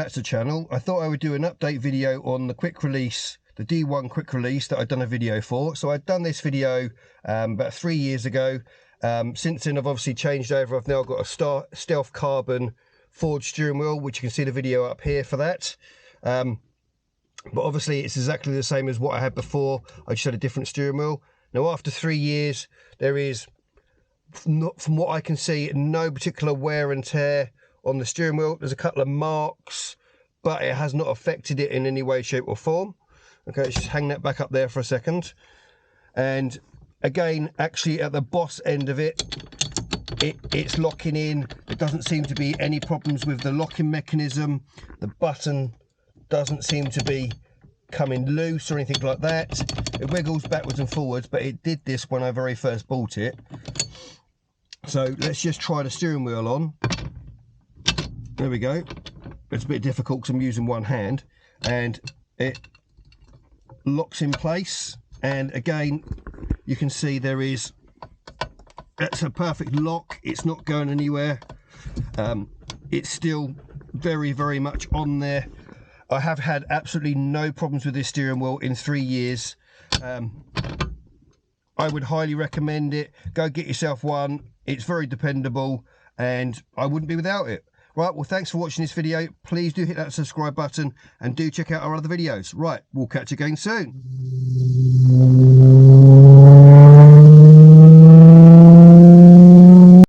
back to the channel. I thought I would do an update video on the quick release, the D1 quick release that I'd done a video for. So I'd done this video about 3 years ago. Since then I've obviously changed over. I've now got a stealth carbon forged steering wheel, which you can see the video up here for that. But obviously it's exactly the same as what I had before. I just had a different steering wheel. Now after 3 years, there is, not from what I can see, no particular wear and tear on the steering wheel. There's a couple of marks, but it has not affected it in any way, shape or form. Okay, let's just hang that back up there for a second. And again, actually at the boss end of it, it's locking in. There doesn't seem to be any problems with the locking mechanism. The button doesn't seem to be coming loose or anything like that. It wiggles backwards and forwards, but it did this when I very first bought it. So let's just try the steering wheel on. There we go. It's a bit difficult because I'm using one hand, and it locks in place. And again, you can see that's a perfect lock. It's not going anywhere. It's still very, very much on there. I have had absolutely no problems with this steering wheel in 3 years. I would highly recommend it. Go get yourself one. It's very dependable, and I wouldn't be without it. Right, well, thanks for watching this video. Please do hit that subscribe button and do check out our other videos. Right, we'll catch you again soon.